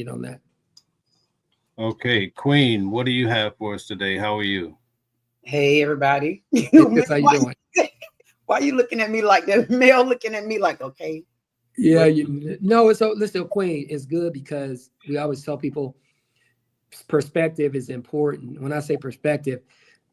on that. Okay, Queen, what do you have for us today? How are you? Hey, everybody. How you doing? Why are you looking at me like that? Male looking at me like, okay. Yeah, no. So listen, Queen is good because we always tell people perspective is important. When I say perspective,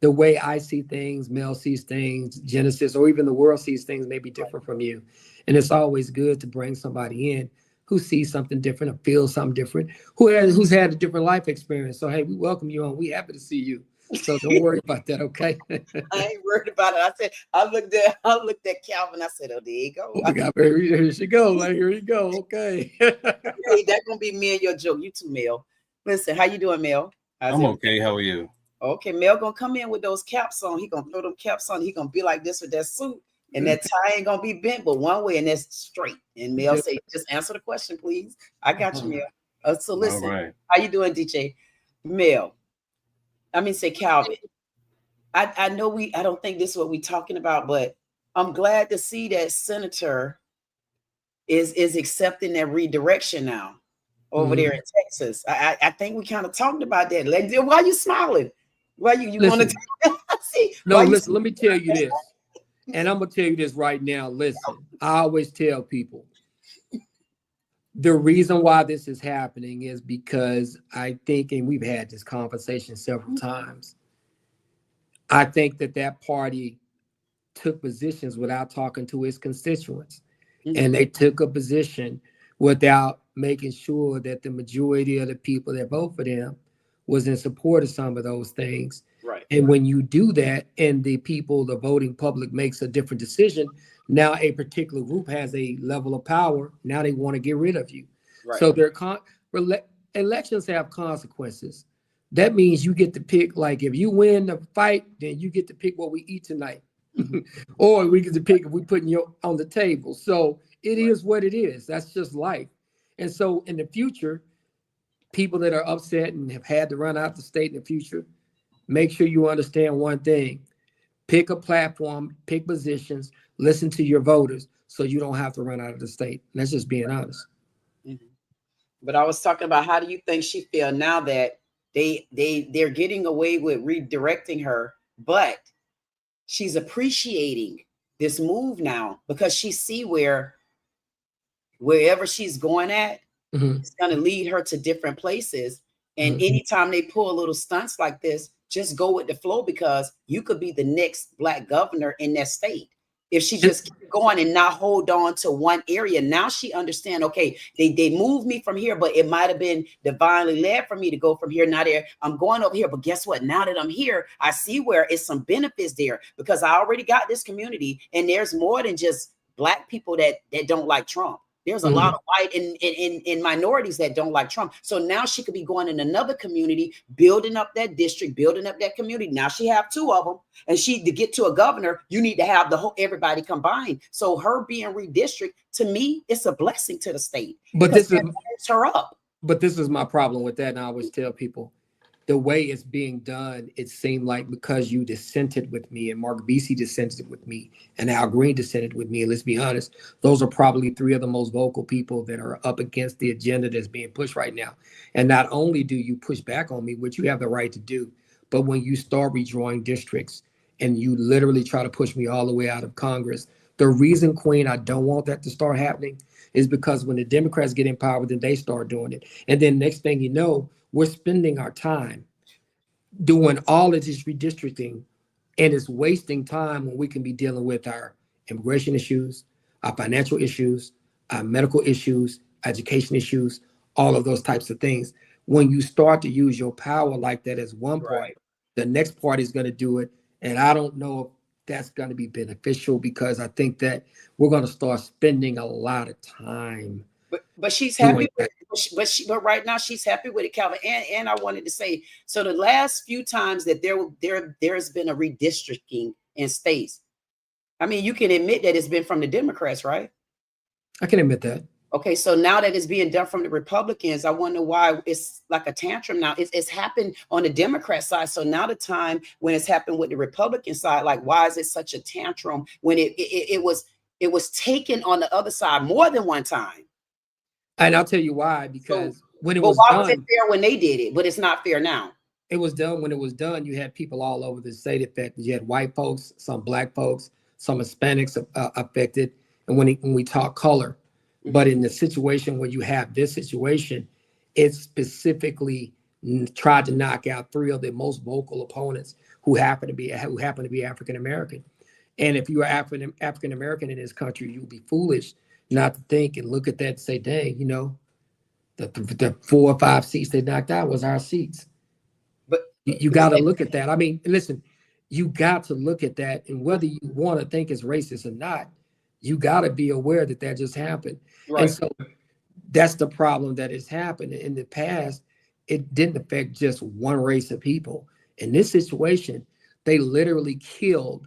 the way I see things, Mel sees things, Genesis, or even the world sees things may be different from you. And it's always good to bring somebody in who sees something different or feels something different, who's had a different life experience. So hey, we welcome you on. We happy to see you. So don't worry about that, okay? I ain't worried about it. I said, I looked at Calvin. I said, oh, there you go. Here she go. Like, here you go. Okay. Hey, that's gonna be me and your joke. You too, Mel. Listen, how you doing, Mel? I'm okay. How are you? Okay, Mel gonna come in with those caps on. He gonna throw them caps on. He gonna be like this with that suit, and that tie ain't gonna be bent, but one way, and that's straight. And Mel say, just answer the question, please. I got you, Mel. So listen, right. How you doing, DJ? Mel. Say Calvin. I know I don't think this is what we're talking about, but I'm glad to see that Senator is accepting that redirection now over there in Texas. I think we kind of talked about that. Why are you smiling? Why you want to see? No, listen, let me tell you this. And I'm going to tell you this right now. Listen, I always tell people the reason why this is happening is because I think, and we've had this conversation several times, I think that party took positions without talking to its constituents. And they took a position without making sure that the majority of the people that vote for them was in support of some of those things. Right. And when you do that and the voting public makes a different decision, now a particular group has a level of power. Now they want to get rid of you. Right. So elections have consequences. That means you get to pick, like if you win the fight, then you get to pick what we eat tonight. Or we get to pick if we put you on the table. So it is what it is. That's just life. And so in the future, people that are upset and have had to run out the state in the future, make sure you understand one thing. Pick a platform, pick positions, listen to your voters so you don't have to run out of the state. That's just being honest. But I was talking about, how do you think she feel now that they're getting away with redirecting her, but she's appreciating this move now because she see wherever she's going at, it's going to lead her to different places. And anytime they pull little stunts like this, just go with the flow, because you could be the next Black governor in that state if she just keep going and not hold on to one area. Now she understand, okay, they moved me from here, but it might have been divinely led for me to go from here. Now I'm going over here, but guess what? Now that I'm here, I see where it's some benefits there, because I already got this community, and there's more than just Black people that don't like Trump. There's a lot of white and minorities that don't like Trump. So now she could be going in another community, building up that district, building up that community. Now she have two of them, and to get to a governor, you need to have everybody combined. So her being redistricted, to me, it's a blessing to the state. But this is her up. But this is my problem with that. And I always tell people, the way it's being done, it seemed like because you dissented with me and Mark Beasy dissented with me and Al Green dissented with me, and let's be honest, those are probably three of the most vocal people that are up against the agenda that's being pushed right now. And not only do you push back on me, which you have the right to do, but when you start redrawing districts and you literally try to push me all the way out of Congress, the reason, Queen, I don't want that to start happening is because when the Democrats get in power, then they start doing it. And then next thing you know, we're spending our time doing all of this redistricting, and it's wasting time when we can be dealing with our immigration issues, our financial issues, our medical issues, education issues, all of those types of things. When you start to use your power like that as one party, the next party is going to do it. And I don't know if that's going to be beneficial, because I think that we're going to start spending a lot of time. But she's happy with it. But right now she's happy with it, Calvin. And I wanted to say, so the last few times that there's been a redistricting in states, I mean, you can admit that it's been from the Democrats, right? I can admit that. Okay, so now that it's being done from the Republicans, I wonder why it's like a tantrum now. It's happened on the Democrat side. So now the time when it's happened with the Republican side, like, why is it such a tantrum when it was taken on the other side more than one time? And I'll tell you why, because when it But was why was it done, fair when they did it, but it's not fair now? it was done when it was done. You had people all over the state affected. You had white folks, some black folks, some Hispanics affected, and when we talk color, but in the situation where you have this situation, it specifically tried to knock out three of the most vocal opponents who happen to be African American. And if you are African American in this country, you'll be foolish not to think and look at that and say, "Dang, you know, the 4 or 5 seats they knocked out was our seats." But You got to look at that. I mean, listen, you got to look at that, and whether you want to think it's racist or not, you got to be aware that that just happened. right. And so that's the problem that has happened. In the past, it didn't affect just one race of people. In this situation, they literally killed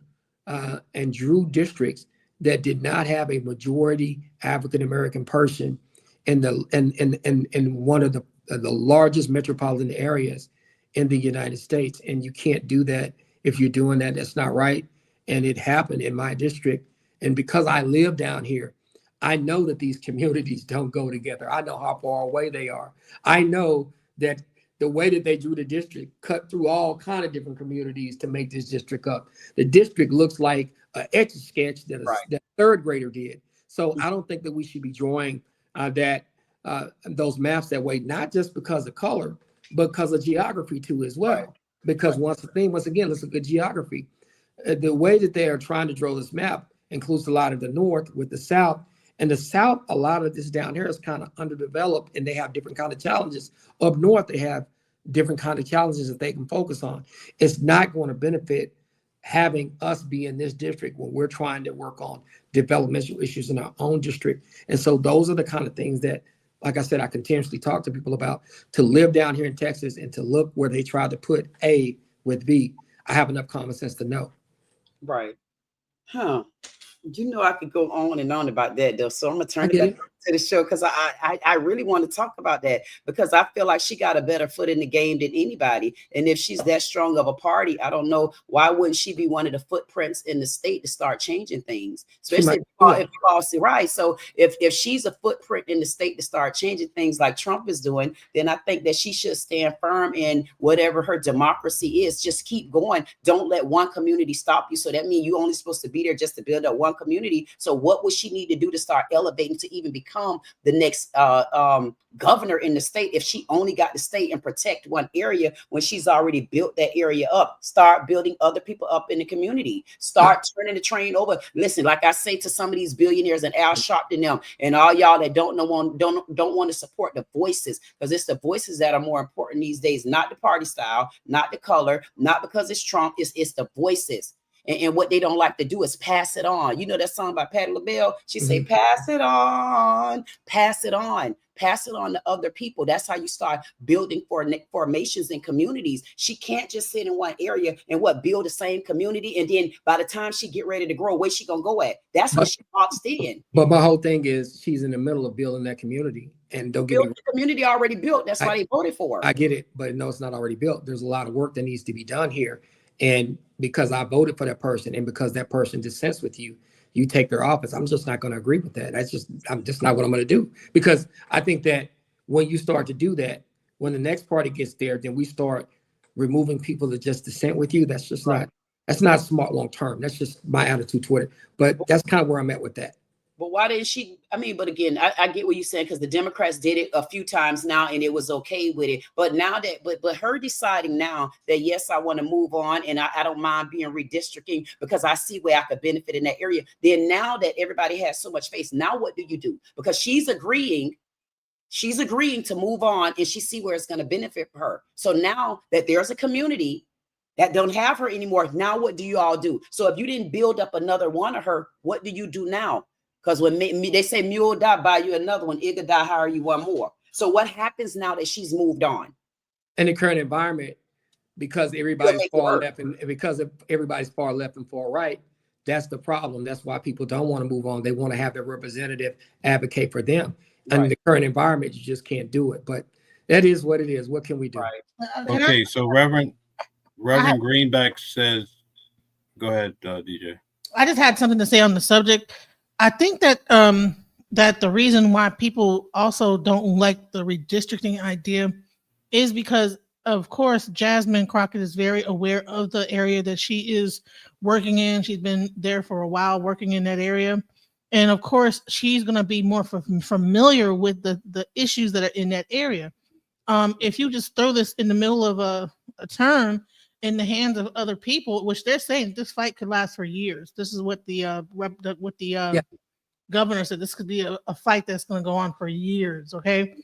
and drew districts that did not have a majority African American person in one of the largest metropolitan areas in the United States. And you can't do that. If you're doing that, that's not right. And it happened in my district. And because I live down here, I know that these communities don't go together. I know how far away they are. I know that the way that they drew the district cut through all kind of different communities to make this district up. The district looks like an etch-a-sketch that a third grader did. So I don't think that we should be drawing those maps that way, not just because of color, but because of geography too as well. Right. Because once again, let's look at geography. The way that they are trying to draw this map includes a lot of the north with the south. And the south, a lot of this down here is kind of underdeveloped, and they have different kind of challenges. Up north, they have different kind of challenges that they can focus on. It's not going to benefit having us be in this district when we're trying to work on developmental issues in our own district. And so those are the kind of things that, like I said, I continuously talk to people about. To live down here in Texas and to look where they tried to put A with B, I have enough common sense to know. Right. Huh. You know, I could go on and on about that though. So I'm gonna turn it back to the show because I really want to talk about that because I feel like she got a better foot in the game than anybody. And if she's that strong of a party, I don't know why wouldn't she be one of the footprints in the state to start changing things, especially if you all see right. So if she's a footprint in the state to start changing things like Trump is doing, then I think that she should stand firm in whatever her democracy is. Just keep going. Don't let one community stop you. So that means you're only supposed to be there just to build up one community. So what would she need to do to start elevating to even become the next governor in the state if she only got to stay and protect one area when she's already built that area up? Start building other people up in the community. Start turning the train over. Listen, like I say to some of these billionaires and Al Sharpton them and all y'all that don't want to support the voices, because it's the voices that are more important these days, not the party style, not the color, not because it's Trump, it's the voices. And what they don't like to do is pass it on. You know that song by Patti LaBelle? She say, pass it on, pass it on, pass it on to other people. That's how you start building formations and communities. She can't just sit in one area and build the same community. And then by the time she get ready to grow, where she gonna go at? That's what she boxed in. But my whole thing is she's in the middle of building that community. And don't get me wrong, the community already built. That's why they voted for her. I get it, but no, it's not already built. There's a lot of work that needs to be done here. And because I voted for that person and because that person dissents with you, you take their office. I'm just not going to agree with that. I'm just not what I'm going to do. Because I think that when you start to do that, when the next party gets there, then we start removing people that just dissent with you. That's just that's not smart long term. That's just my attitude toward it. But that's kind of where I'm at with that. But why didn't she? I mean, but again, I get what you're saying, because the Democrats did it a few times now and it was okay with it. But now that, but her deciding now that, yes, I want to move on and I don't mind being redistricting because I see where I could benefit in that area. Then now that everybody has so much faith, now what do you do? Because she's agreeing to move on and she see where it's going to benefit her. So now that there's a community that don't have her anymore, now what do you all do? So if you didn't build up another one of her, what do you do now? Because when they say mule die, buy you another one, Igga die, hire you one more. So what happens now that she's moved on? In the current environment, because everybody's far left and because of everybody's far left and far right, that's the problem. That's why people don't want to move on. They want to have their representative advocate for them. And in the current environment, you just can't do it. But that is what it is. What can we do? Okay, so Reverend Greenback says, go ahead, DJ. I just had something to say on the subject. I think that that the reason why people also don't like the redistricting idea is because, of course, Jasmine Crockett is very aware of the area that she is working in. She's been there for a while working in that area. And of course, she's going to be more familiar with the issues that are in that area. If you just throw this in the middle of a term in the hands of other people, which they're saying this fight could last for years. This is what the governor said. This could be a fight that's going to go on for years. Okay.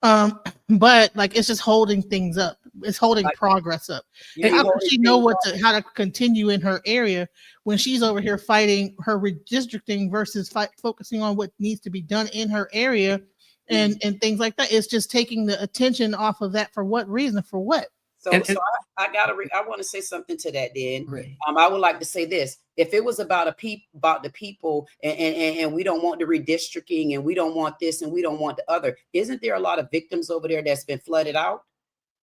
But like it's just holding things up. It's holding progress up. And how can she know how to continue in her area when she's over here fighting her redistricting versus focusing on what needs to be done in her area and things like that? It's just taking the attention off of that. For what reason? For what? So I want to say something to that. Then I would like to say this: if it was about the people, and we don't want the redistricting, and we don't want this, and we don't want the other, isn't there a lot of victims over there that's been flooded out?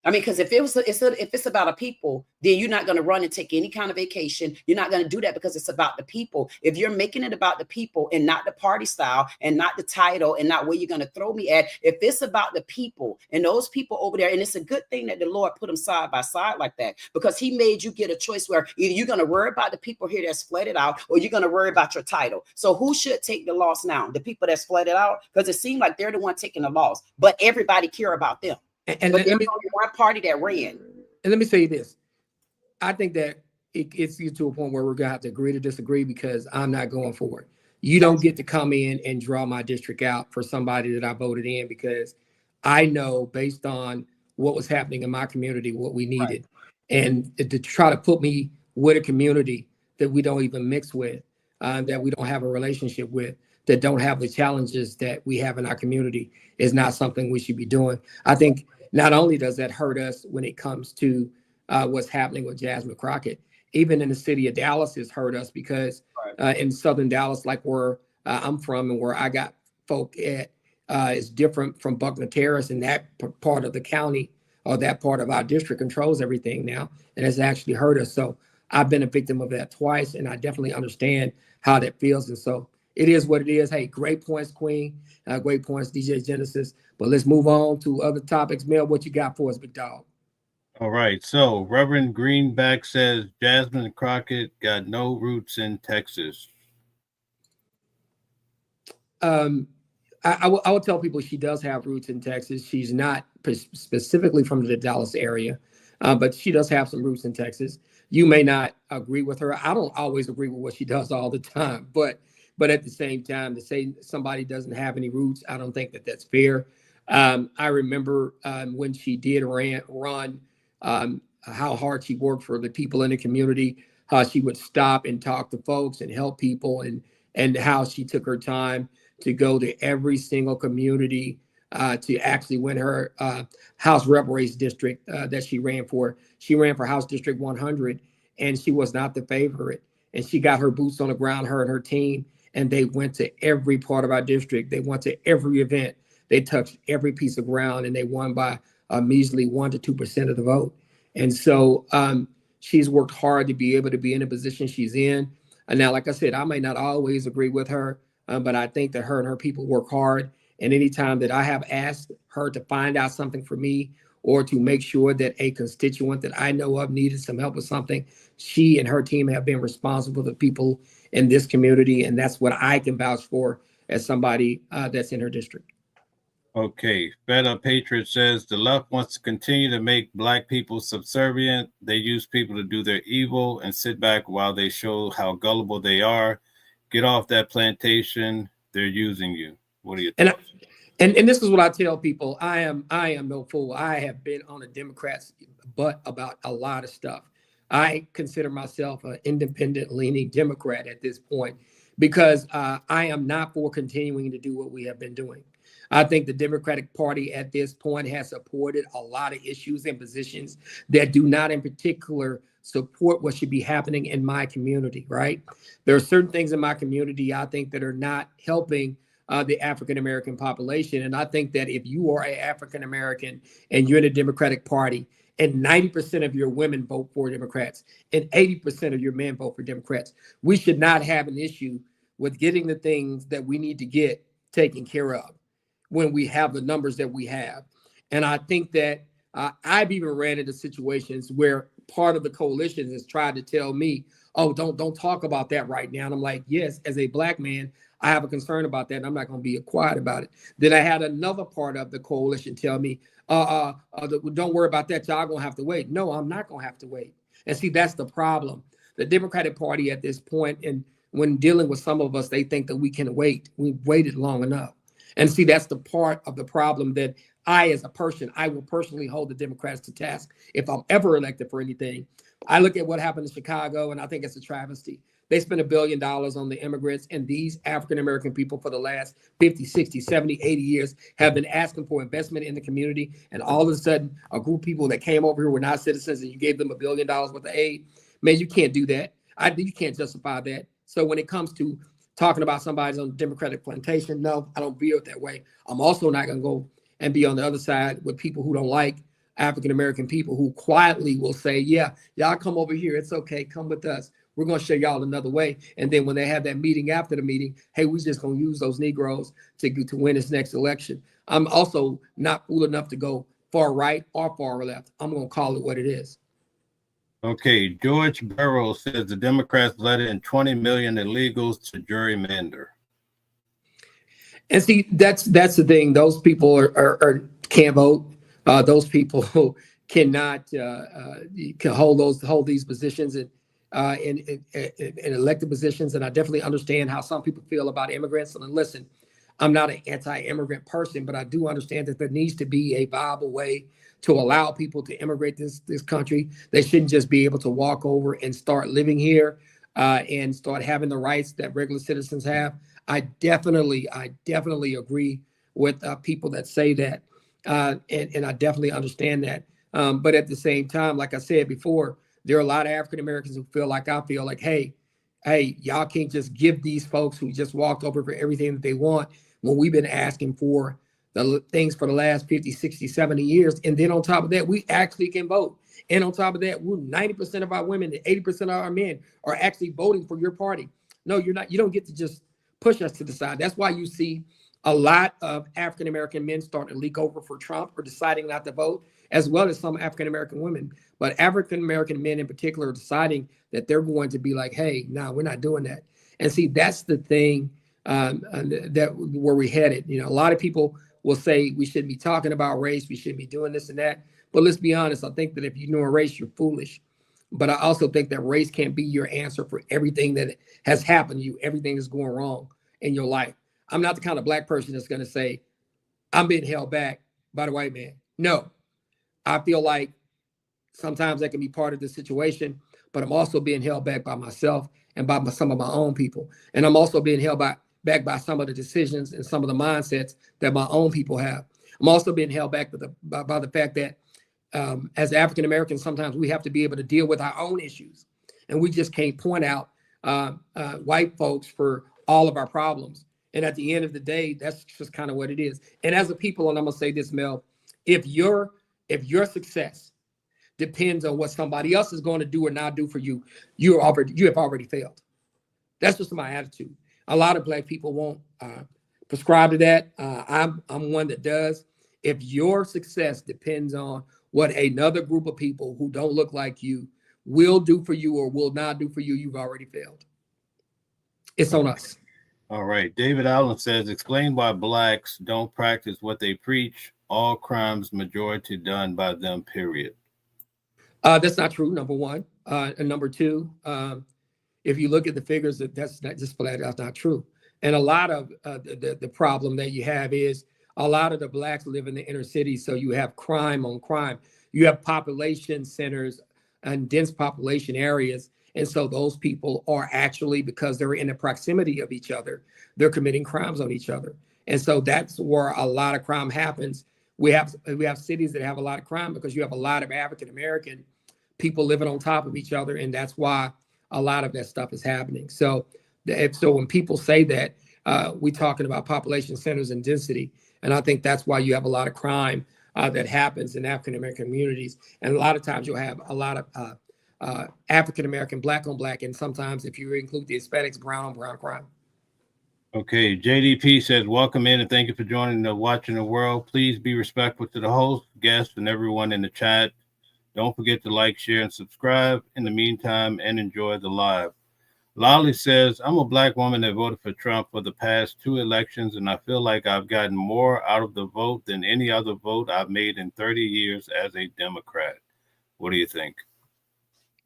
I mean, because if it's about a people, then you're not going to run and take any kind of vacation. You're not going to do that because it's about the people. If you're making it about the people and not the party style and not the title and not where you're going to throw me at, if it's about the people and those people over there, and it's a good thing that the Lord put them side by side like that, because he made you get a choice where either you're going to worry about the people here that's flooded out or you're going to worry about your title. So who should take the loss now? The people that's flooded out? Because it seemed like they're the one taking the loss, but everybody care about them. But there's only one party that ran. And let me say this. I think that it gets you to a point where we're going to have to agree to disagree, because I'm not going for it. You don't get to come in and draw my district out for somebody that I voted in, because I know based on what was happening in my community, what we needed. And to try to put me with a community that we don't even mix with, that we don't have a relationship with, that don't have the challenges that we have in our community is not something we should be doing. I think not only does that hurt us when it comes to what's happening with Jasmine Crockett, even in the city of Dallas, it's hurt us because in Southern Dallas, like where I'm from and where I got folk at, is different from Buckner Terrace, and that part of the county or that part of our district controls everything now, and it's actually hurt us. So I've been a victim of that twice, and I definitely understand how that feels. And so it is what it is. Hey, great points, Queen. Great points, DJ Genesis. But let's move on to other topics. Mel, what you got for us, big dog? All right. So Reverend Greenback says Jasmine Crockett got no roots in Texas. I will tell people she does have roots in Texas. She's not specifically from the Dallas area, but she does have some roots in Texas. You may not agree with her. I don't always agree with what she does all the time, but at the same time, to say somebody doesn't have any roots, I don't think that that's fair. I remember when she did run, how hard she worked for the people in the community, how she would stop and talk to folks and help people, and how she took her time to go to every single community to actually win her House Rep race district that she ran for. She ran for House District 100, and she was not the favorite. And she got her boots on the ground, her and her team, and they went to every part of our district. They went to every event. They touched every piece of ground, and they won by a measly 1 to 2% of the vote. And so she's worked hard to be able to be in the position she's in. And now, like I said, I may not always agree with her, but I think that her and her people work hard. And anytime that I have asked her to find out something for me, or to make sure that a constituent that I know of needed some help with something, she and her team have been responsible to people in this community. And that's what I can vouch for as somebody that's in her district. Okay. Fed Up Patriot says the left wants to continue to make Black people subservient. They use people to do their evil and sit back while they show how gullible they are. Get off that plantation. They're using you. What are your thoughts? And this is what I tell people. I am no fool. I have been on a Democrat's butt about a lot of stuff. I consider myself an independent leaning Democrat at this point, because I am not for continuing to do what we have been doing. I think the Democratic Party at this point has supported a lot of issues and positions that do not in particular support what should be happening in my community, right? There are certain things in my community I think that are not helping the African-American population. And I think that if you are an African-American and you're in the Democratic Party, and 90% of your women vote for Democrats and 80% of your men vote for Democrats, we should not have an issue with getting the things that we need to get taken care of when we have the numbers that we have. And I think that I've even ran into situations where part of the coalition has tried to tell me, oh, don't talk about that right now. And I'm like, yes, as a Black man, I have a concern about that, and I'm not going to be quiet about it. Then I had another part of the coalition tell me, don't worry about that. Y'all going to have to wait. No, I'm not going to have to wait. And see, that's the problem. The Democratic Party at this point, and when dealing with some of us, they think that we can wait. We've waited long enough. And see, that's the part of the problem that I, as a person, I will personally hold the Democrats to task if I'm ever elected for anything. I look at what happened in Chicago, and I think it's a travesty. They spent $1 billion on the immigrants, and these African-American people for the last 50, 60, 70, 80 years have been asking for investment in the community. And all of a sudden, a group of people that came over here were not citizens, and you gave them $1 billion worth of aid. Man, you can't do that. You can't justify that. So when it comes to talking about somebody's on the Democratic plantation, no, I don't view it that way. I'm also not going to go and be on the other side with people who don't like African-American people, who quietly will say, yeah, y'all come over here. It's okay. Come with us. We're going to show y'all another way. And then when they have that meeting after the meeting, hey, we're just going to use those Negroes to win this next election. I'm also not fool enough to go far right or far left. I'm going to call it what it is. Okay, George Burrows says the Democrats let in 20 million illegals to gerrymander. And see, that's the thing. Those people are can't vote. Those people cannot can hold these positions in elected positions. And I definitely understand how some people feel about immigrants. And listen, I'm not an anti-immigrant person, but I do understand that there needs to be a viable way to allow people to immigrate this country. They shouldn't just be able to walk over and start living here and start having the rights that regular citizens have. I definitely agree with people that say that, and I definitely understand that. But at the same time, like I said before, there are a lot of African Americans who feel like I feel like, hey, y'all can't just give these folks who just walked over for everything that they want when we've been asking for the things for the last 50, 60, 70 years. And then on top of that, we actually can vote. And on top of that, 90% of our women and 80% of our men are actually voting for your party. No, you're not. You don't get to just push us to the side. That's why you see a lot of African-American men starting to leak over for Trump or deciding not to vote, as well as some African-American women. But African-American men in particular are deciding that they're going to be like, hey, no, we're not doing that. And see, that's the thing that where we headed. You know, a lot of people will say we shouldn't be talking about race. We shouldn't be doing this and that. But let's be honest. I think that if you know a race, you're foolish. But I also think that race can't be your answer for everything that has happened to you, everything that's going wrong in your life. I'm not the kind of Black person that's going to say, I'm being held back by the white man. No, I feel like sometimes that can be part of the situation, but I'm also being held back by myself and by some of my own people. And I'm also being held back by some of the decisions and some of the mindsets that my own people have. I'm also being held back by the fact that as African Americans, sometimes we have to be able to deal with our own issues. And we just can't point out white folks for all of our problems. And at the end of the day, that's just kind of what it is. And as a people, and I'm gonna say this, Mel, if your success depends on what somebody else is going to do or not do for you, you have already failed. That's just my attitude. A lot of Black people won't prescribe to that. I'm one that does. If your success depends on what another group of people who don't look like you will do for you or will not do for you, you've already failed. It's on us. All right. David Allen says, explain why Blacks don't practice what they preach. All crimes majority done by them, period. That's not true, number one. And number two, if you look at the figures, that's not just flat out not true. And a lot of the problem that you have is a lot of the Blacks live in the inner city, so you have crime on crime. You have population centers and dense population areas. And so those people are actually, because they're in the proximity of each other, they're committing crimes on each other. And so that's where a lot of crime happens. We have cities that have a lot of crime because you have a lot of African-American people living on top of each other. And that's why a lot of that stuff is happening. So when people say that, we're talking about population centers and density. And I think that's why you have a lot of crime that happens in African-American communities. And a lot of times you'll have a lot of African-American, Black on Black, and sometimes if you include the Hispanics, brown on brown crime. Okay, JDP says, welcome in and thank you for joining the Watching the World. Please be respectful to the host, guests, and everyone in the chat. Don't forget to like, share, and subscribe in the meantime and enjoy the live. Lolly says, I'm a Black woman that voted for Trump for the past 2 elections, and I feel like I've gotten more out of the vote than any other vote I've made in 30 years as a Democrat. What do you think?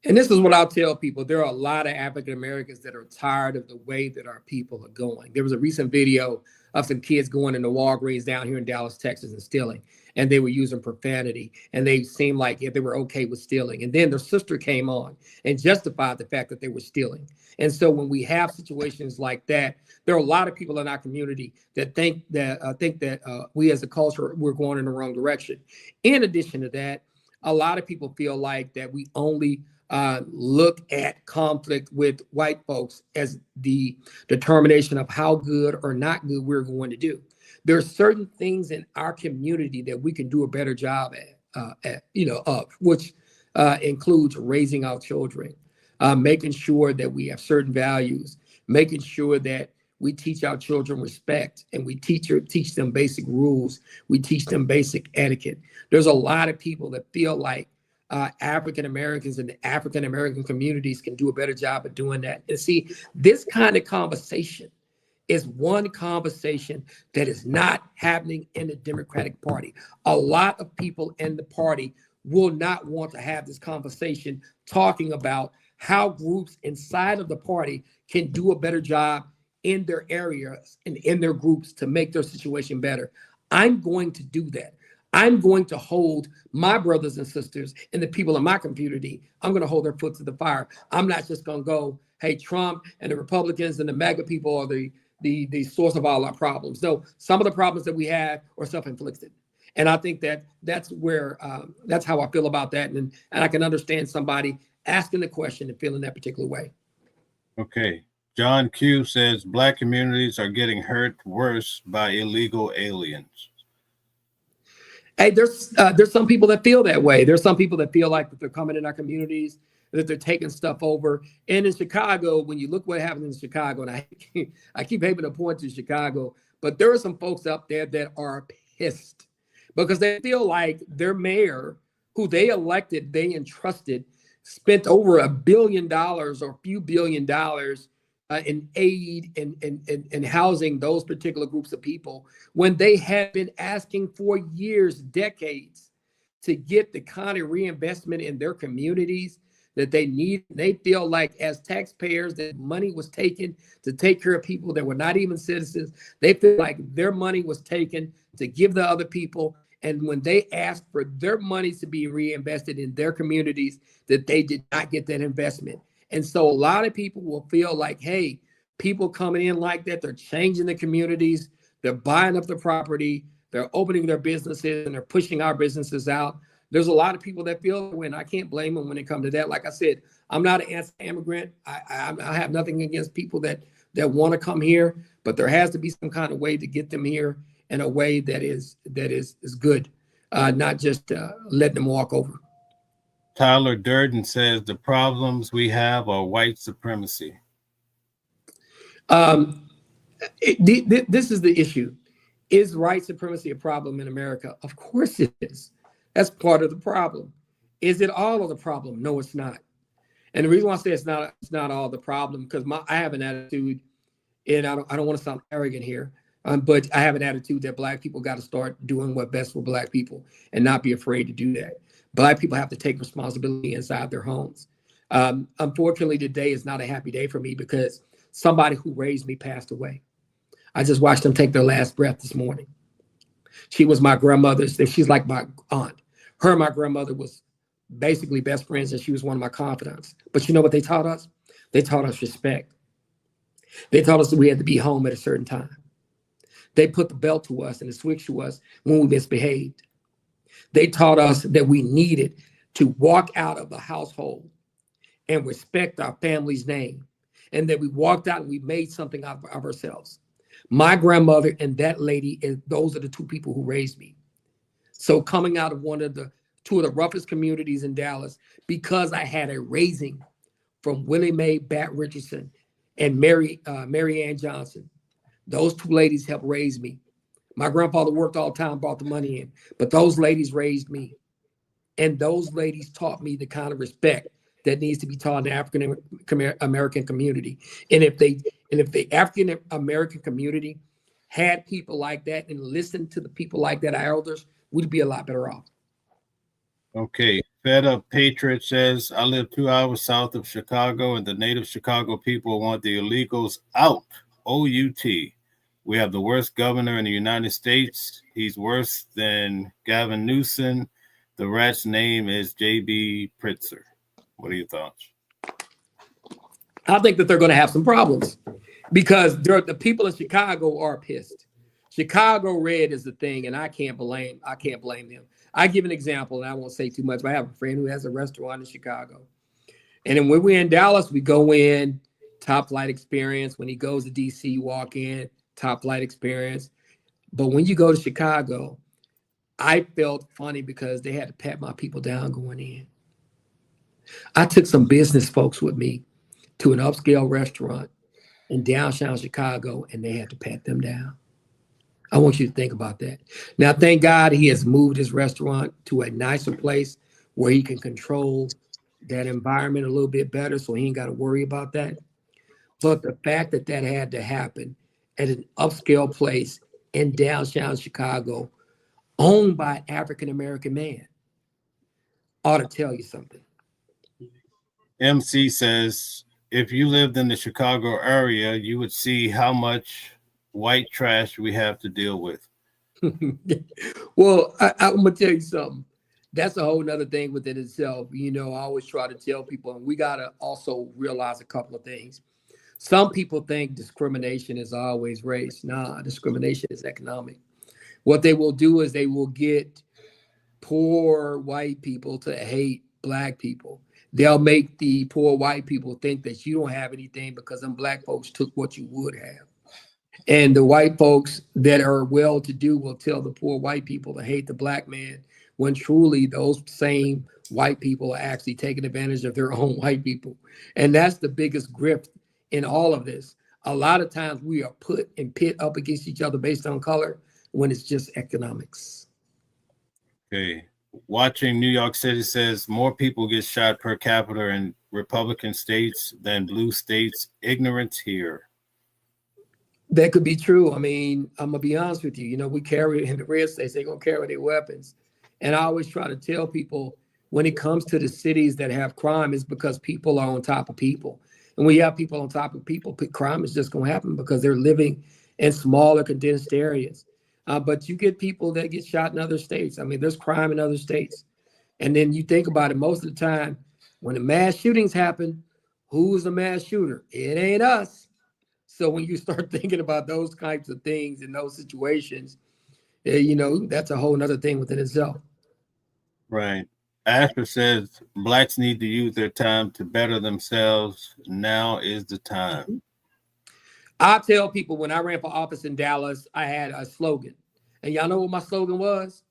And this is what I'll tell people. There are a lot of African Americans that are tired of the way that our people are going. There was a recent video of some kids going into Walgreens down here in Dallas, Texas, and stealing. And they were using profanity. And they seemed like they were okay with stealing. And then their sister came on and justified the fact that they were stealing. And so when we have situations like that, there are a lot of people in our community that think that we as a culture, we're going in the wrong direction. In addition to that, a lot of people feel like that we only look at conflict with white folks as the determination of how good or not good we're going to do. There are certain things in our community that we can do a better job of, which includes raising our children, making sure that we have certain values, making sure that we teach our children respect, and we teach them basic rules. We teach them basic etiquette. There's a lot of people that feel like African Americans and the African American communities can do a better job of doing that. And see, this kind of conversation is one conversation that is not happening in the Democratic Party. A lot of people in the party will not want to have this conversation talking about how groups inside of the party can do a better job in their areas and in their groups to make their situation better. I'm going to do that. I'm going to hold my brothers and sisters and the people in my community. I'm going to hold their foot to the fire. I'm not just going to go, hey, Trump and the Republicans and the MAGA people are the source of all our problems. No, some of the problems that we have are self-inflicted. And I think that's how I feel about that. And I can understand somebody asking the question and feeling that particular way. Okay. John Q says, Black communities are getting hurt worse by illegal aliens. Hey, there's some people that feel that way. There's some people that feel like that they're coming in our communities, that they're taking stuff over. And in Chicago, when you look what happened in Chicago, and I keep having to point to Chicago, but there are some folks up there that are pissed because they feel like their mayor, who they elected, they entrusted, spent over $1 billion or a few $1 billion in aid and housing those particular groups of people, when they have been asking for years, decades, to get the kind of reinvestment in their communities that they need. They feel like as taxpayers that money was taken to take care of people that were not even citizens. They feel like their money was taken to give to other people. And when they asked for their money to be reinvested in their communities, that they did not get that investment. And so a lot of people will feel like, hey, people coming in like that, they're changing the communities, they're buying up the property, they're opening their businesses, and they're pushing our businesses out. There's a lot of people that feel when I can't blame them when it comes to that. Like I said, I'm not an anti-immigrant. I have nothing against people that want to come here, but there has to be some kind of way to get them here in a way that is good, not just let them walk over. Tyler Durden says the problems we have are white supremacy. This is the issue. Is white supremacy a problem in America? Of course it is. That's part of the problem. Is it all of the problem? No, it's not. And the reason why I say it's not all the problem, because I have an attitude, and I don't want to sound arrogant here, but I have an attitude that Black people got to start doing what's best for Black people and not be afraid to do that. Black people have to take responsibility inside their homes. Unfortunately, today is not a happy day for me because somebody who raised me passed away. I just watched them take their last breath this morning. She was my grandmother's. She's like my aunt. Her and my grandmother was basically best friends, and she was one of my confidants. But you know what they taught us? They taught us respect. They taught us that we had to be home at a certain time. They put the belt to us and the switch to us when we misbehaved. They taught us that we needed to walk out of the household and respect our family's name, and that we walked out and we made something out of ourselves. My grandmother and that lady, those are the two people who raised me. So coming out of two of the roughest communities in Dallas, because I had a raising from Willie Mae Bat Richardson and Mary Ann Johnson, Those two ladies helped raise me. My grandfather worked all the time, brought the money in, but those ladies raised me. And those ladies taught me the kind of respect that needs to be taught in the African American community. And if the African American community had people like that and listened to the people like that, our elders, we'd be a lot better off. Okay. Fed Up Patriot says, I live 2 hours south of Chicago, and the native Chicago people want the illegals out. O-U-T. We have the worst governor in the United States. He's worse than Gavin Newsom. The rat's name is J.B. Pritzker. What are your thoughts? I think that they're going to have some problems because the people in Chicago are pissed. Chicago red is the thing, and I can't blame them. I give an example, and I won't say too much, but I have a friend who has a restaurant in Chicago. And then when we're in Dallas, we go in, top flight experience. When he goes to DC, walk in, top flight experience. But when you go to Chicago, I felt funny because they had to pat my people down going in. I took some business folks with me to an upscale restaurant in downtown Chicago, and they had to pat them down. I want you to think about that. Now, thank God he has moved his restaurant to a nicer place where he can control that environment a little bit better, so he ain't got to worry about that. But the fact that that had to happen at an upscale place in downtown Chicago, owned by an African-American man, ought to tell you something. MC says, if you lived in the Chicago area, you would see how much white trash we have to deal with. Well, I'm going to tell you something. That's a whole nother thing within itself. You know, I always try to tell people, and we got to also realize a couple of things. Some people think discrimination is always race. Nah, discrimination is economic. What they will do is they will get poor white people to hate black people. They'll make the poor white people think that you don't have anything because them black folks took what you would have. And the white folks that are well-to-do will tell the poor white people to hate the black man, when truly those same white people are actually taking advantage of their own white people. And that's the biggest grift in all of this. A lot of times we are put and pit up against each other based on color when it's just economics. Okay. Watching New York City says more people get shot per capita in Republican states than blue states. Ignorance here. That could be true. I mean, I'm going to be honest with you. You know, we carry in the red states, they're going to carry their weapons. And I always try to tell people when it comes to the cities that have crime, it's because people are on top of people. And when you have people on top of people, crime is just going to happen because they're living in smaller, condensed areas. But you get people that get shot in other states. I mean, there's crime in other states. And then you think about it, most of the time, when the mass shootings happen, who's the mass shooter? It ain't us. So when you start thinking about those types of things in those situations, you know, that's a whole nother thing within itself. Right. Asher says blacks need to use their time to better themselves. Now is the time. I tell people when I ran for office in Dallas, I had a slogan. And y'all know what my slogan was?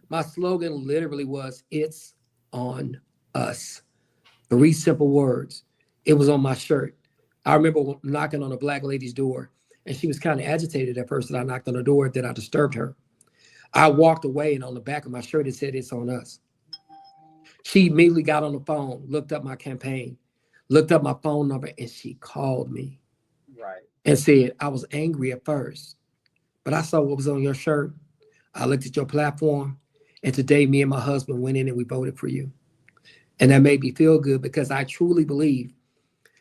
My slogan literally was, it's on us. 3 simple words. It was on my shirt. I remember knocking on a black lady's door, and she was kind of agitated at first that I knocked on her door, that I disturbed her. I walked away, and on the back of my shirt, it said, it's on us. She immediately got on the phone, looked up my campaign, looked up my phone number, and she called me. Right. And said, I was angry at first, but I saw what was on your shirt. I looked at your platform, and today me and my husband went in and we voted for you. And that made me feel good because I truly believe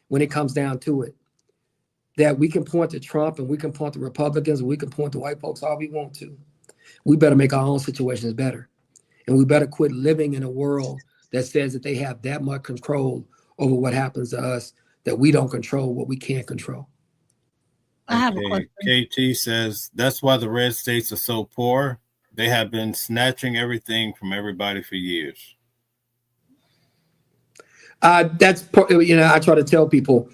when it comes down to it, that we can point to Trump and we can point to Republicans and we can point to white folks all we want to. We better make our own situations better. And we better quit living in a world that says that they have that much control over what happens to us, that we don't control what we can't control. I have a question. KT says that's why the red states are so poor. They have been snatching everything from everybody for years. That's, you know, I try to tell people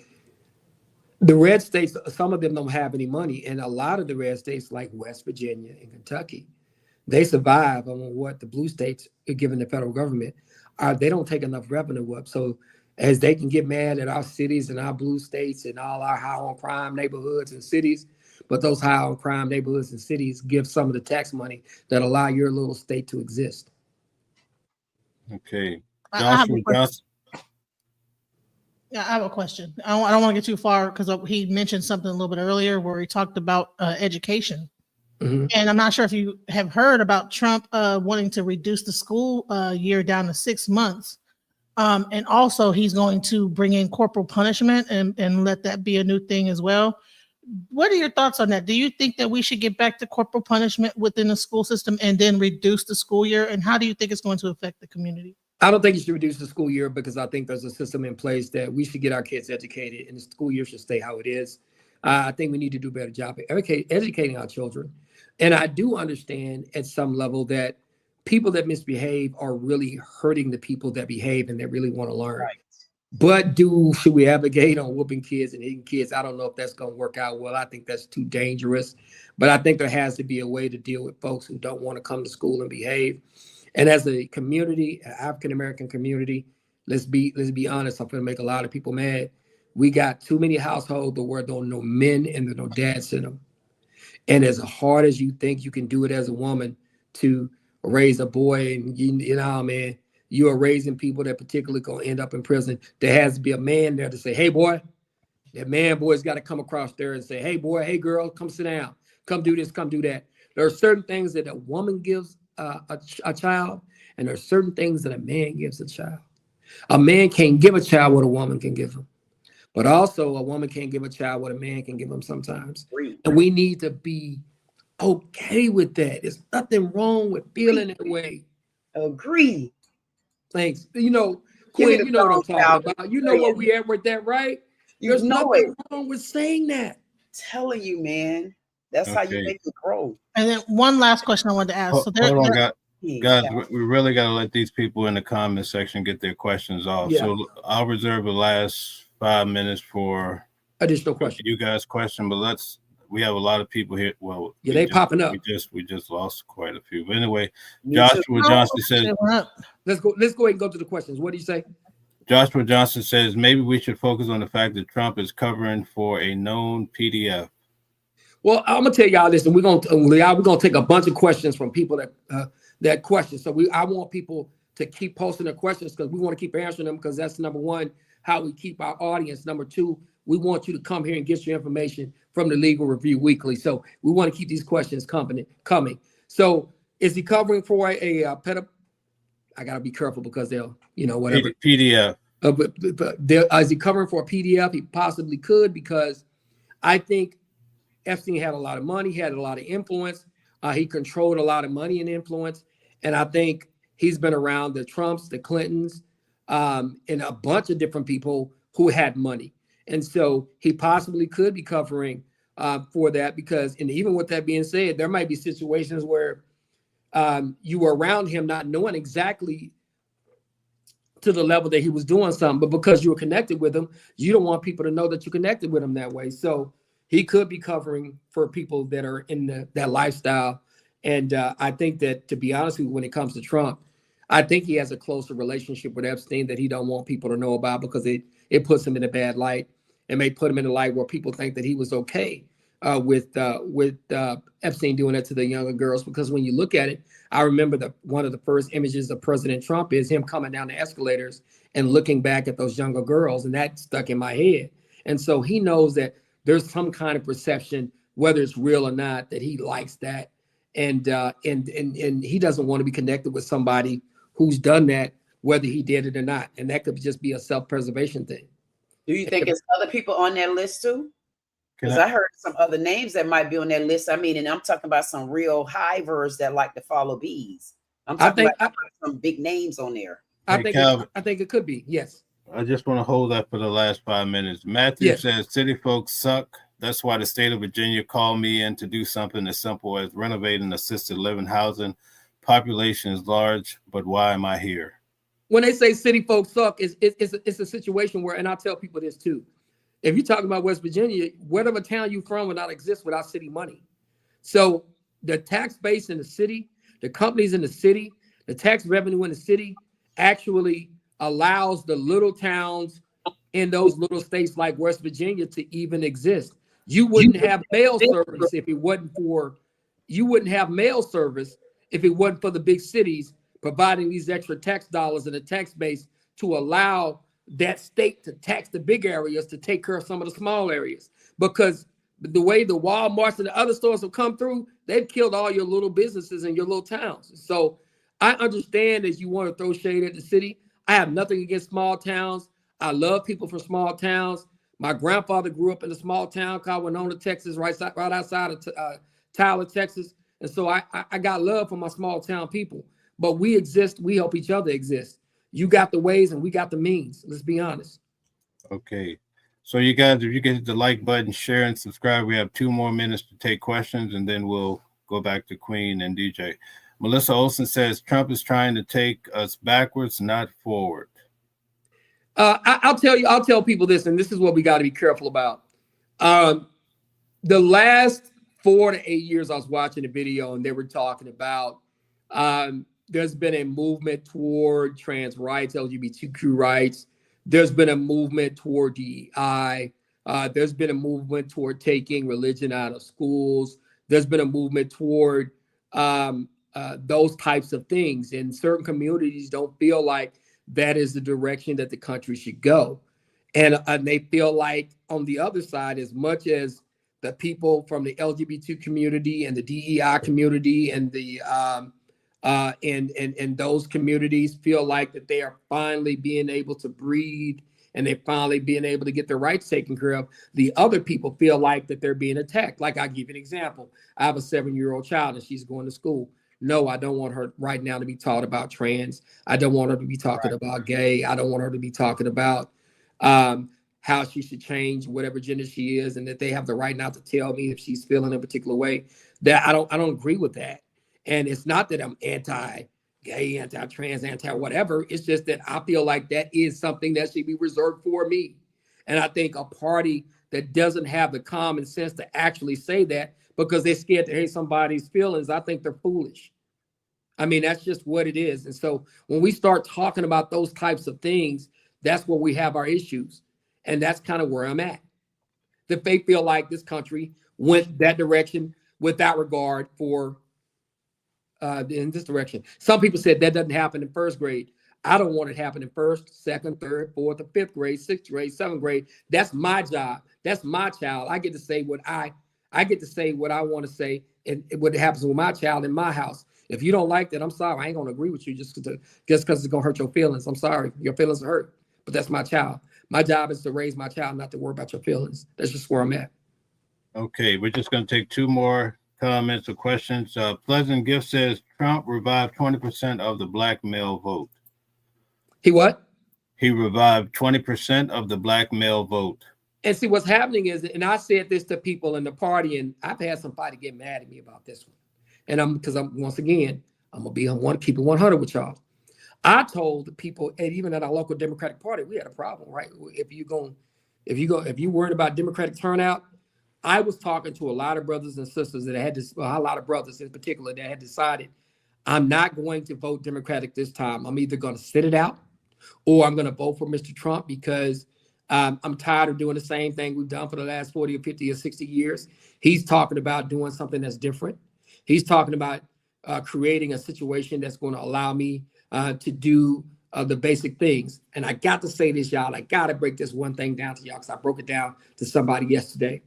the red states, some of them don't have any money. And a lot of the red states like West Virginia and Kentucky, they survive on what the blue states are giving the federal government. They don't take enough revenue up. So as they can get mad at our cities and our blue states and all our high on crime neighborhoods and cities, But those high on crime neighborhoods and cities give some of the tax money that allow your little state to exist. Okay. I have a Joshua question. Johnson. Yeah, I have a question. I don't want to get too far because he mentioned something a little bit earlier where he talked about education. Mhm. And I'm not sure if you have heard about Trump wanting to reduce the school year down to 6 months. And also he's going to bring in corporal punishment and let that be a new thing as well. What are your thoughts on that? Do you think that we should get back to corporal punishment within the school system and then reduce the school year? And how do you think it's going to affect the community? I don't think you should reduce the school year because I think there's a system in place that we should get our kids educated and the school year should stay how it is. I think we need to do a better job of educating our children. And I do understand at some level that people that misbehave are really hurting the people that behave and that really want to learn. Right. But should we advocate on whooping kids and hitting kids? I don't know if that's going to work out well. I think that's too dangerous. But I think there has to be a way to deal with folks who don't want to come to school and behave. And as a community, an African-American community, let's be honest, I'm going to make a lot of people mad. We got too many households where there are no men and there are no dads in them. And as hard as you think you can do it as a woman to raise a boy, and you know, man, you are raising people that particularly going to end up in prison. There has to be a man there to say, hey, boy, that man boy's got to come across there and say, hey, boy, hey, girl, come sit down. Come do this, come do that. There are certain things that a woman gives a child, and there are certain things that a man gives a child. A man can't give a child what a woman can give him. But also a woman can't give a child what a man can give him sometimes. And we need to be okay with that. There's nothing wrong with feeling that way. Agree. Thanks. You know, Quinn, you know what I'm talking about. You know where we at with that, right? There's nothing wrong with saying that. Telling you, man. That's how you make it grow. And then one last question I wanted to ask. Hold on, guys, we really got to let these people in the comment section get their questions off. Yeah. So I'll reserve the last 5 minutes for additional questions. You guys question, but we have a lot of people here. Well, yeah, they popping up. We just lost quite a few. But anyway, Joshua Johnson says, let's go ahead and go to the questions. What do you say? Joshua Johnson says maybe we should focus on the fact that Trump is covering for a known PDF. Well, I'm gonna tell y'all this, and we're gonna take a bunch of questions from people that question. So I want people to keep posting their questions because we want to keep answering them because that's number one, how we keep our audience. Number two, we want you to come here and get your information from the Legal Review Weekly. So we want to keep these questions coming. So is he covering for a pedophile? I gotta be careful because they'll, whatever. PDF. Is he covering for a PDF? He possibly could because I think Epstein had a lot of money, he had a lot of influence. He controlled a lot of money and influence. And I think he's been around the Trumps, the Clintons, and a bunch of different people who had money. And so he possibly could be covering for that because, and even with that being said, there might be situations where you were around him not knowing exactly to the level that he was doing something, but because you were connected with him, you don't want people to know that you connected with him that way. So he could be covering for people that are in that lifestyle. And I think that, to be honest with you, when it comes to Trump, I think he has a closer relationship with Epstein that he don't want people to know about because it puts him in a bad light and may put him in a light where people think that he was okay with Epstein doing that to the younger girls. Because when you look at it, I remember one of the first images of President Trump is him coming down the escalators and looking back at those younger girls, and that stuck in my head. And so he knows that there's some kind of perception, whether it's real or not, that he likes that, and he doesn't want to be connected with somebody who's done that, whether he did it or not, and that could just be a self-preservation thing. Do you think there's other people on that list too? Because I heard some other names that might be on that list. I mean, and I'm talking about some real hivers that like to follow bees. I'm talking about some big names on there. I think it could be, yes. I just want to hold that for the last 5 minutes. Matthew says, city folks suck. That's why the state of Virginia called me in to do something as simple as renovating assisted living housing. Population is large, but why am I here? When they say city folks suck, it's a situation where, and I tell people this too, if you're talking about West Virginia, whatever town you're from would not exist without city money. So the tax base in the city, the companies in the city, the tax revenue in the city actually allows the little towns in those little states like West Virginia to even exist. You wouldn't have mail service if it wasn't for, you wouldn't have mail service if it wasn't for the big cities providing these extra tax dollars and a tax base to allow that state to tax the big areas to take care of some of the small areas. Because the way the Walmarts and the other stores have come through, they've killed all your little businesses in your little towns. So I understand that you want to throw shade at the city. I have nothing against small towns. I love people from small towns. My grandfather grew up in a small town called Winona, Texas, right outside of Tyler, Texas. And so I got love for my small town people. But we exist. We help each other exist. You got the ways and we got the means. Let's be honest. Okay. So you guys, if you can hit the like button, share, and subscribe, we have 2 more minutes to take questions, and then we'll go back to Queen and DJ. Melissa Olson says Trump is trying to take us backwards, not forward. I'll tell people this, and this is what we got to be careful about. The last 4 to 8 years, I was watching a video, and they were talking about there's been a movement toward trans rights, LGBTQ rights. There's been a movement toward DEI. There's been a movement toward taking religion out of schools. There's been a movement toward those types of things. And certain communities don't feel like that is the direction that the country should go. And they feel like on the other side, as much as the people from the LGBT community and the DEI community and the and those communities feel like that they are finally being able to breathe and they finally being able to get their rights taken care of, the other people feel like that they're being attacked. Like, I'll give you an example. I have a 7-year-old child and she's going to school. No, I don't want her right now to be taught about trans. I don't want her to be talking about gay. I don't want her to be talking about how she should change whatever gender she is, and that they have the right not to tell me if she's feeling a particular way. That I don't agree with that. And it's not that I'm anti-gay, anti-trans, anti-whatever. It's just that I feel like that is something that should be reserved for me. And I think a party that doesn't have the common sense to actually say that because they're scared to hurt somebody's feelings, I think they're foolish. I mean, that's just what it is. And so when we start talking about those types of things, that's where we have our issues. And that's kind of where I'm at. That they feel like this country went that direction without regard for in this direction. Some people said that doesn't happen in first grade. I don't want it to happen in first, second, third, fourth, or fifth grade, sixth grade, seventh grade. That's my job. That's my child. I get to say what I get to say what I want to say and what happens with my child in my house. If you don't like that, I'm sorry. I ain't gonna agree with you just because it's gonna hurt your feelings. I'm sorry. Your feelings are hurt, but that's my child. My job is to raise my child, not to worry about your feelings. That's just where I'm at. Okay, we're just gonna take 2 more comments or questions. Pleasant Gift says Trump revived 20% of the black male vote. He what? He revived 20% of the black male vote. And see, what's happening is, and I said this to people in the party, and I've had somebody get mad at me about this one. And because I'm once again, I'm gonna keep it 100 with y'all. I told the people, and even at our local Democratic Party, we had a problem, right? If you worried about Democratic turnout, I was talking to a lot of brothers and sisters that had this, a lot of brothers in particular that had decided, I'm not going to vote Democratic this time. I'm either going to sit it out or I'm going to vote for Mr. Trump because I'm tired of doing the same thing we've done for the last 40 or 50 or 60 years. He's talking about doing something that's different. He's talking about creating a situation that's going to allow me to do the basic things. And I got to say this, y'all. I got to break this one thing down to y'all because I broke it down to somebody yesterday.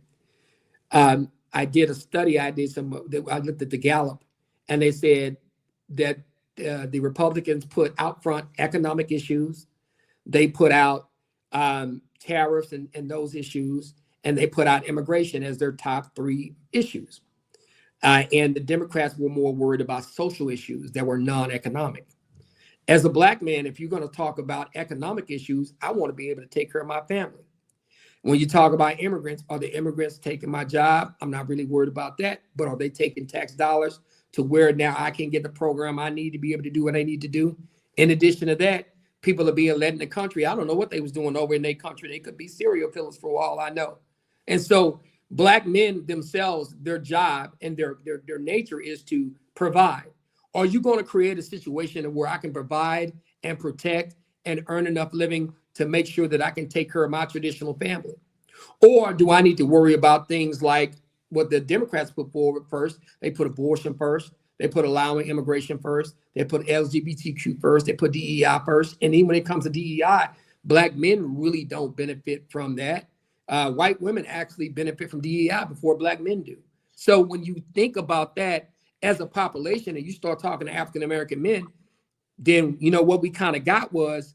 I did a study. I looked at the Gallup, and they said that the Republicans put out front economic issues. They put out tariffs and those issues, and they put out immigration as their top 3 issues. And the Democrats were more worried about social issues that were non-economic. As a black man, if you're going to talk about economic issues, I want to be able to take care of my family. When you talk about immigrants, are the immigrants taking my job? I'm not really worried about that, but are they taking tax dollars to where now I can get the program I need to be able to do what I need to do? In addition to that, people are being led in the country. I don't know what they was doing over in their country. They could be serial killers for all I know. And so black men themselves, their job and their nature is to provide. Are you going to create a situation where I can provide and protect and earn enough living to make sure that I can take care of my traditional family? Or do I need to worry about things like what the Democrats put forward first? They put abortion first. They put allowing immigration first. They put LGBTQ first. They put DEI first. And even when it comes to DEI, Black men really don't benefit from that. White women actually benefit from DEI before Black men do. So when you think about that as a population and you start talking to African-American men, then, you know, what we kind of got was,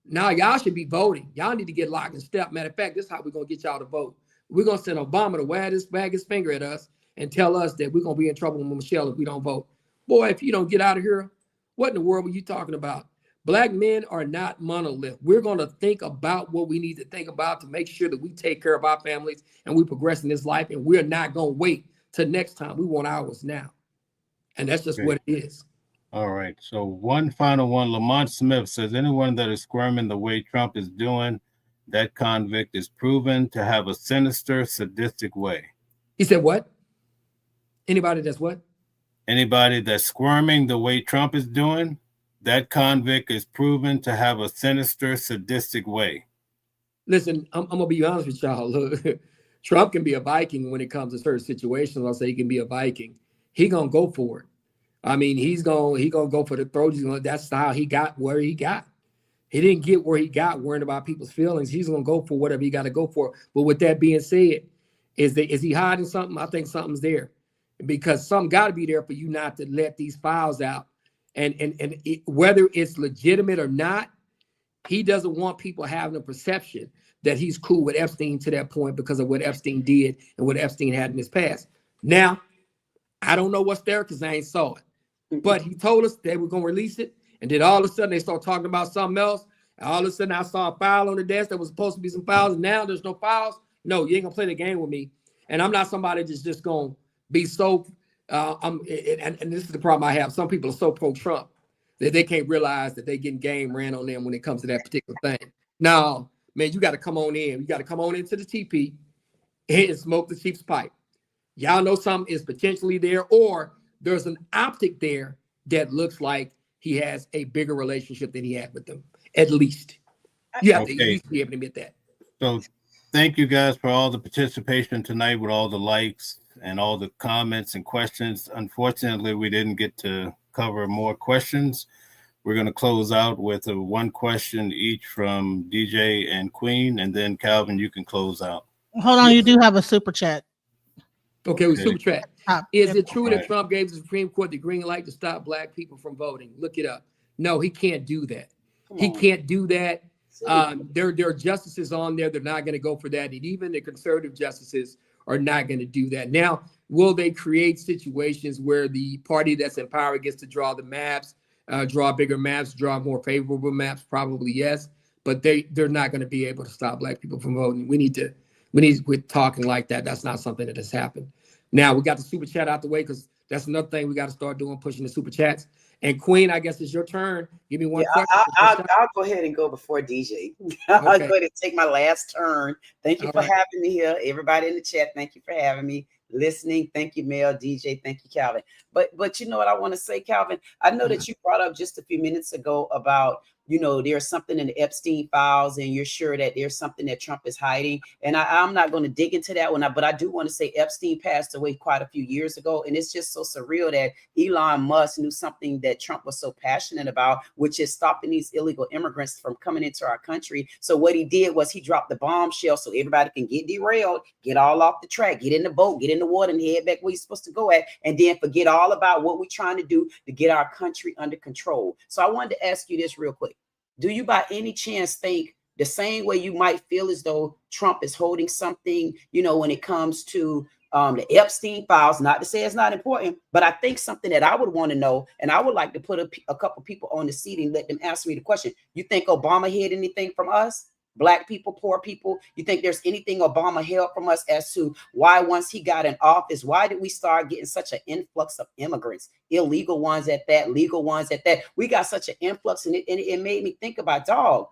now y'all should be voting. Y'all need to get locked in step. Matter of fact, this is how we're going to get y'all to vote. We're going to send Obama to wag his finger at us and tell us that we're going to be in trouble with Michelle if we don't vote. Boy, if you don't get out of here, what in the world were you talking about? Black men are not monolith. We're going to think about what we need to think about to make sure that we take care of our families and we progress in this life. And we're not going to wait till next time. We want ours now. And that's just what it is. All right. So one final one. Lamont Smith says, anyone that is squirming the way Trump is doing, that convict is proven to have a sinister, sadistic way. He said what? Anybody that's what? Anybody that's squirming the way Trump is doing, that convict is proven to have a sinister, sadistic way. Listen, I'm going to be honest with y'all. Look, Trump can be a Viking when it comes to certain situations. I'll say he can be a Viking. He going to go for it. I mean, he's going to go for the throat. That's how he got where he got. He didn't get where he got worrying about people's feelings. He's going to go for whatever he got to go for. But with that being said, is he hiding something? I think something's there, because something got to be there for you not to let these files out. And whether it's legitimate or not, he doesn't want people having a perception that he's cool with Epstein to that point because of what Epstein did and what Epstein had in his past. Now, I don't know what's there because I ain't saw it. But he told us they were going to release it. And then all of a sudden they start talking about something else. And all of a sudden I saw a file on the desk that was supposed to be some files. And now there's no files. No, you ain't going to play the game with me. And I'm not somebody that's just going to be so, and this is the problem I have. Some people are so pro-Trump that they can't realize that they getting game ran on them when it comes to that particular thing. Now, man, you got to come on in. You got to come on into the TP and smoke the chief's pipe. Y'all know something is potentially there, or there's an optic there that looks like he has a bigger relationship than he had with them, at least. You have to at least be able to admit that. So thank you guys for all the participation tonight with all the likes and all the comments and questions. Unfortunately, we didn't get to cover more questions. We're going to close out with a one question each from DJ and Queen, and then Calvin, you can close out. Hold on, you do have a super chat. Okay, we super chat. Is it true that Trump gave the Supreme Court the green light to stop Black people from voting? Look it up. No, he can't do that. He can't do that. There are justices on there. They're not going to go for that. And even the conservative justices are not going to do that. Now, will they create situations where the party that's in power gets to draw the maps, draw bigger maps, draw more favorable maps? Probably yes. But they're not going to be able to stop Black people from voting. We need to quit talking like that. That's not something that has happened. Now we got the super chat out the way, because that's another thing we got to start doing, pushing the super chats. And Queen, I guess it's your turn. Give me one question. I'll go ahead and go before DJ. I'll go ahead and take my last turn. Thank you for having me here. Everybody in the chat, thank you for having me. Listening. Thank you, Mel, DJ. Thank you, Calvin. But you know what I want to say, Calvin? I know that you brought up just a few minutes ago about, you know, there's something in the Epstein files and you're sure that there's something that Trump is hiding. And I'm not going to dig into that one, but I do want to say Epstein passed away quite a few years ago. And it's just so surreal that Elon Musk knew something that Trump was so passionate about, which is stopping these illegal immigrants from coming into our country. So what he did was he dropped the bombshell so everybody can get derailed, get all off the track, get in the boat, get in the water and head back where you're supposed to go at, and then forget all about what we're trying to do to get our country under control. So I wanted to ask you this real quick. Do you by any chance think the same way you might feel as though Trump is holding something, you know, when it comes to the Epstein files, not to say it's not important, but I think something that I would want to know, and I would like to put a couple people on the seat and let them answer me the question. You think Obama hid anything from us? Black people, poor people? You think there's anything Obama held from us as to why once he got in office, why did we start getting such an influx of immigrants, illegal ones at that, legal ones at that? We got such an influx, and it made me think about, dog,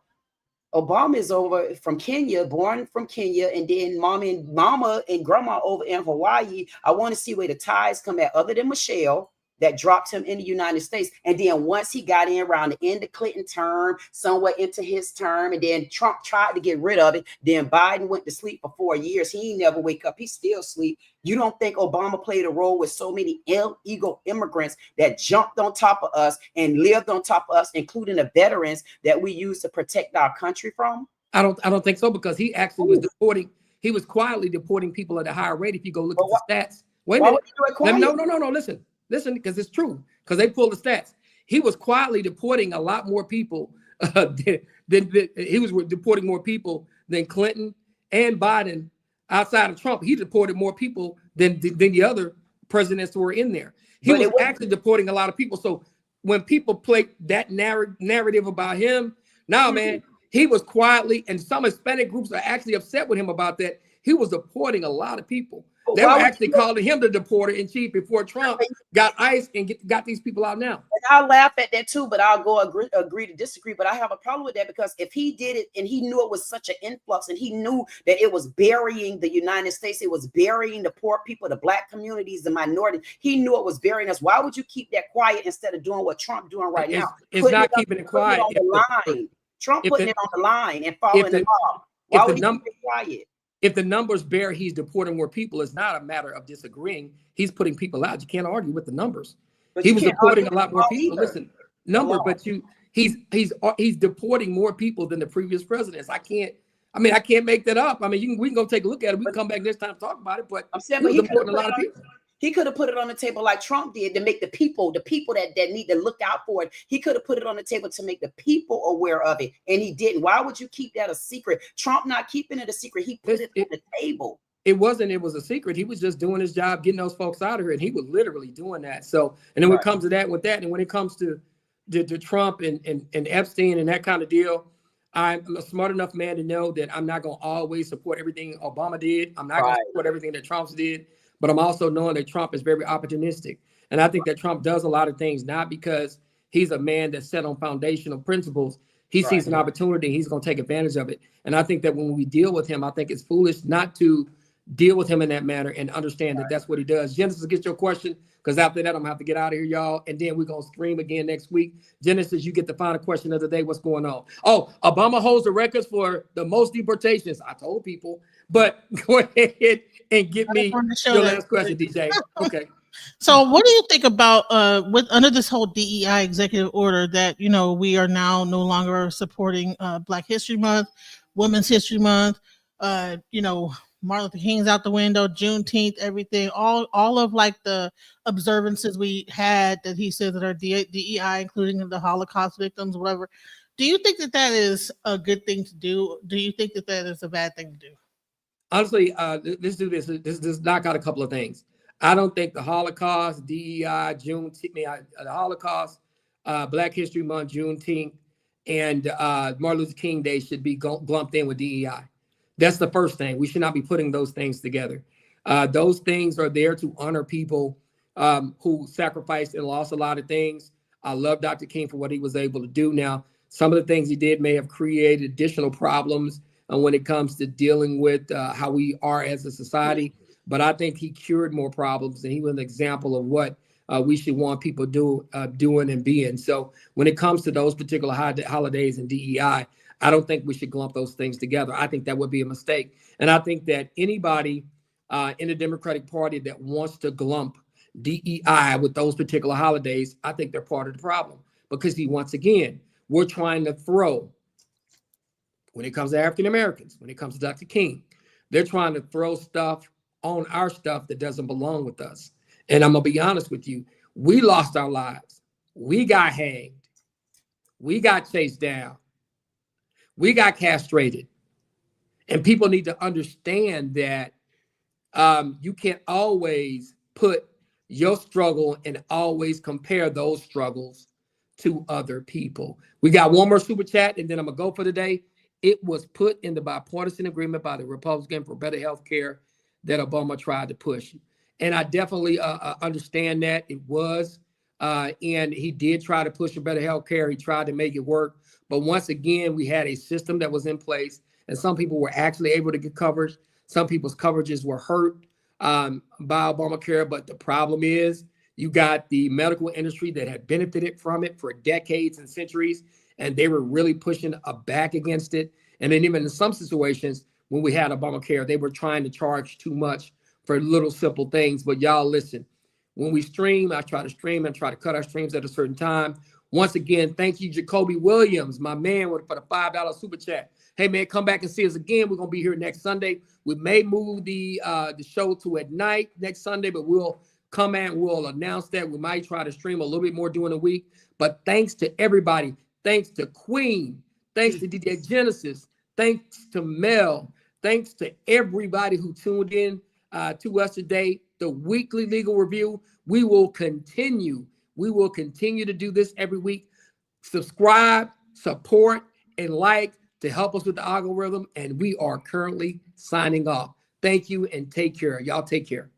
Obama is over from Kenya, born from Kenya, and then mama and grandma over in Hawaii. I want to see where the ties come at, other than Michelle. that dropped him in the United States. And then once he got in around the end of Clinton term, somewhat into his term, and then Trump tried to get rid of it. Then Biden went to sleep for 4 years. He never wake up. He still sleep. You don't think Obama played a role with so many illegal immigrants that jumped on top of us and lived on top of us, including the veterans that we use to protect our country from? I don't think so, because he actually was deporting. He was quietly deporting people at a higher rate. If you go look at the stats. Wait a minute. No. Listen, because it's true. Because they pulled the stats. He was quietly deporting a lot more people than he was deporting more people than Clinton and Biden. Outside of Trump, he deported more people than the other presidents who were in there. He was actually deporting a lot of people. So when people play that narrative about him, man, he was quietly, and some Hispanic groups are actually upset with him about that. He was deporting a lot of people. They were actually calling him the deporter in chief before Trump got ICE and got these people out now. And I'll laugh at that too, but I'll go agree to disagree. But I have a problem with that, because if he did it and he knew it was such an influx, and he knew that it was burying the United States, it was burying the poor people, the black communities, the minorities, he knew it was burying us. Why would you keep that quiet instead of doing what Trump doing right now? It's not keeping it quiet. Trump putting it on the line and following the law. Why would he keep it quiet? If the numbers bear he's deporting more people, it's not a matter of disagreeing. He's putting people out. You can't argue with the numbers. But he was deporting a lot more people. Listen, he's deporting more people than the previous presidents. I can't make that up. We can go take a look at it. We can come back next time to talk about it. But I'm saying, he deporting a lot of people. He could have put it on the table like Trump did to make the people that need to look out for it. He could have put it on the table to make the people aware of it, and he didn't. Why would you keep that a secret? Trump not keeping it a secret. He put it on the table. It was a secret. He was just doing his job, getting those folks out of here, and he was literally doing that. So, and then when it comes to that, and when it comes to Trump and Epstein and that kind of deal, I'm a smart enough man to know that I'm not going to always support everything Obama did. I'm not going to support everything that Trump did. But I'm also knowing that Trump is very opportunistic. And I think that Trump does a lot of things, not because he's a man that's set on foundational principles. He sees an opportunity. He's going to take advantage of it. And I think that when we deal with him, I think it's foolish not to deal with him in that manner and understand that that's what he does. Genesis, get your question, because after that, I'm going to have to get out of here, y'all. And then we're going to stream again next week. Genesis, you get the final question of the day. What's going on? Oh, Obama holds the records for the most deportations. I told people. But go ahead and give me your last question, DJ. Okay. So what do you think about under this whole DEI executive order that, we are now no longer supporting Black History Month, Women's History Month, Martin Luther King's out the window, Juneteenth, everything, all of like the observances we had that he said that are DEI, including the Holocaust victims, whatever. Do you think that is a good thing to do? Do you think that is a bad thing to do? Honestly, let's do this. Let's knock out a couple of things. I don't think the Holocaust, DEI, the Holocaust, Black History Month, Juneteenth, and Martin Luther King Day should be lumped in with DEI. That's the first thing. We should not be putting those things together. Those things are there to honor people who sacrificed and lost a lot of things. I love Dr. King for what he was able to do. Now, some of the things he did may have created additional problems when it comes to dealing with how we are as a society. But I think he cured more problems, and he was an example of what we should want people doing and being. So when it comes to those particular holidays and DEI, I don't think we should lump those things together. I think that would be a mistake. And I think that anybody in the Democratic Party that wants to lump DEI with those particular holidays, I think they're part of the problem. Because once again, we're trying to throw, when it comes to African Americans, when it comes to Dr. King, they're trying to throw stuff on our stuff that doesn't belong with us. And I'm going to be honest with you. We lost our lives. We got hanged. We got chased down. We got castrated. And people need to understand that you can't always put your struggle and always compare those struggles to other people. We got one more super chat, and then I'm going to go for the day. It was put in the bipartisan agreement by the Republican for better health care that Obama tried to push. And I definitely understand that it was. And he did try to push for better health care. He tried to make it work. But once again, we had a system that was in place, and some people were actually able to get coverage. Some people's coverages were hurt by Obamacare. But the problem is You got the medical industry that had benefited from it for decades and centuries, and they were really pushing back against it. And then even in some situations, when we had Obamacare, they were trying to charge too much for little simple things. But y'all listen, when we stream, I try to stream and try to cut our streams at a certain time. Once again, thank you, Jacoby Williams, my man, for the $5 super chat. Hey man, come back and see us again. We're gonna be here next Sunday. We may move the show to at night next Sunday, but we'll come and we'll announce that. We might try to stream a little bit more during the week. But thanks to everybody. Thanks to Queen. Thanks to DJ Genesis. Thanks to Mel. Thanks to everybody who tuned in to us today. The weekly legal review. We will continue. We will continue to do this every week. Subscribe, support, and like to help us with the algorithm. And we are currently signing off. Thank you and take care. Y'all take care.